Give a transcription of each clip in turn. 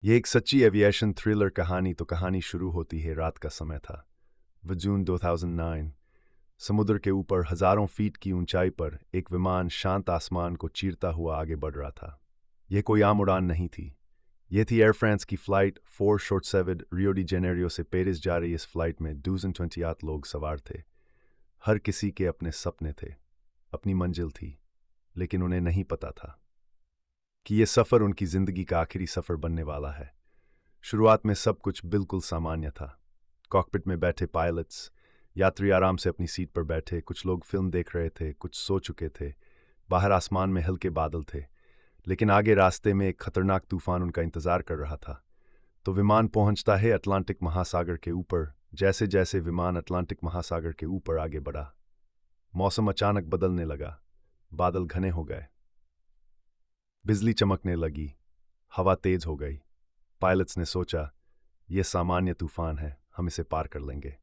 ये एक सच्ची एविएशन थ्रिलर कहानी। तो कहानी शुरू होती है, रात का समय था। वह जून 2009। समुद्र के ऊपर हजारों फीट की ऊंचाई पर एक विमान शांत आसमान को चीरता हुआ आगे बढ़ रहा था। यह कोई आम उड़ान नहीं थी। यह थी एयर फ्रांस की फ्लाइट 447 रियो डी जेनेरियो से पेरिस जा रही। इस फ्लाइट में 228 लोग सवार थे। हर किसी के अपने सपने थे, अपनी मंजिल थी, लेकिन उन्हें नहीं पता था कि यह सफ़र उनकी ज़िंदगी का आखिरी सफ़र बनने वाला है। शुरुआत में सब कुछ बिल्कुल सामान्य था। कॉकपिट में बैठे पायलट्स, यात्री आराम से अपनी सीट पर बैठे। कुछ लोग फिल्म देख रहे थे, कुछ सो चुके थे। बाहर आसमान में हल्के बादल थे, लेकिन आगे रास्ते में एक खतरनाक तूफान उनका इंतजार कर रहा था। तो विमान पहुंचता है अटलांटिक महासागर के ऊपर। जैसे जैसे विमान अटलांटिक महासागर के ऊपर आगे बढ़ा, मौसम अचानक बदलने लगा। बादल घने हो गए, बिजली चमकने लगी, हवा तेज हो गई। पायलट्स ने सोचा, यह सामान्य तूफान है, हम इसे पार कर लेंगे।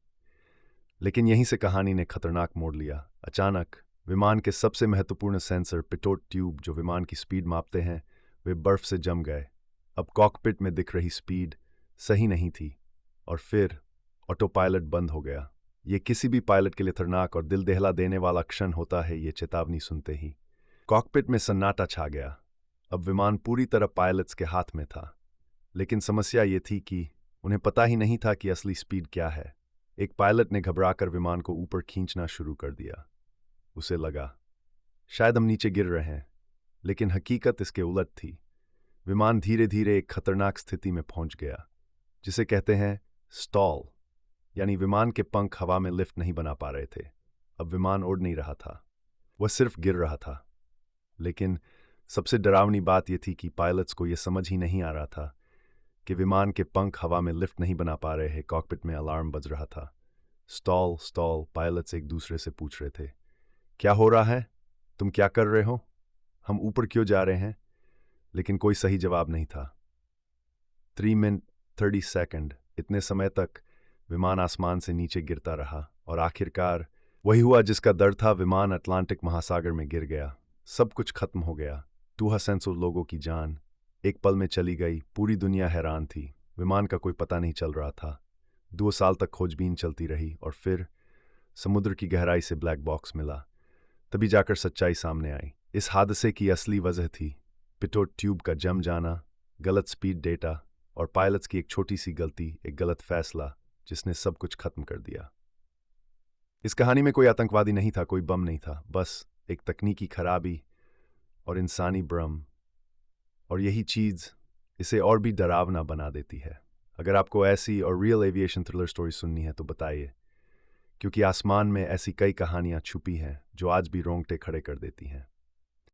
लेकिन यहीं से कहानी ने खतरनाक मोड़ लिया। अचानक विमान के सबसे महत्वपूर्ण सेंसर, पिटोट ट्यूब जो विमान की स्पीड मापते हैं, वे बर्फ से जम गए। अब कॉकपिट में दिख रही स्पीड सही नहीं थी, और फिर ऑटो पायलट बंद हो गया। ये किसी भी पायलट के लिए खतरनाक और दिल दहला देने वाला क्षण होता है। ये चेतावनी सुनते ही कॉकपिट में सन्नाटा छा गया। अब विमान पूरी तरह पायलट्स के हाथ में था, लेकिन समस्या ये थी कि उन्हें पता ही नहीं था कि असली स्पीड क्या है। एक पायलट ने घबराकर विमान को ऊपर खींचना शुरू कर दिया। उसे लगा शायद हम नीचे गिर रहे हैं, लेकिन हकीकत इसके उलट थी। विमान धीरे धीरे एक खतरनाक स्थिति में पहुंच गया, जिसे कहते हैं स्टॉल, यानी विमान के पंख हवा में लिफ्ट नहीं बना पा रहे थे। अब विमान उड़ नहीं रहा था, वह सिर्फ गिर रहा था। लेकिन सबसे डरावनी बात यह थी कि पायलट्स को यह समझ ही नहीं आ रहा था कि विमान के पंख हवा में लिफ्ट नहीं बना पा रहे हैं। कॉकपिट में अलार्म बज रहा था। स्टॉल स्टॉल, पायलट्स एक दूसरे से पूछ रहे थे, क्या हो रहा है? तुम क्या कर रहे हो? हम ऊपर क्यों जा रहे हैं? लेकिन कोई सही जवाब नहीं था। 3 मिनट 30 सेकंड, इतने समय तक विमान आसमान से नीचे गिरता रहा, और आखिरकार वही हुआ जिसका डर था। विमान अटलांटिक महासागर में गिर गया। सब कुछ खत्म हो गया। 200 लोगों की जान एक पल में चली गई। पूरी दुनिया हैरान थी। विमान का कोई पता नहीं चल रहा था। 2 साल तक खोजबीन चलती रही, और फिर समुद्र की गहराई से ब्लैक बॉक्स मिला। तभी जाकर सच्चाई सामने आई। इस हादसे की असली वजह थी पिटोट ट्यूब का जम जाना, गलत स्पीड डेटा, और पायलट्स की एक छोटी सी गलती, एक गलत फैसला, जिसने सब कुछ खत्म कर दिया। इस कहानी में कोई आतंकवादी नहीं था, कोई बम नहीं था, बस एक तकनीकी खराबी और इंसानी भ्रम। और यही चीज़ इसे और भी डरावना बना देती है। अगर आपको ऐसी और रियल एविएशन थ्रिलर स्टोरी सुननी है तो बताइए, क्योंकि आसमान में ऐसी कई कहानियां छुपी हैं जो आज भी रोंगटे खड़े कर देती हैं।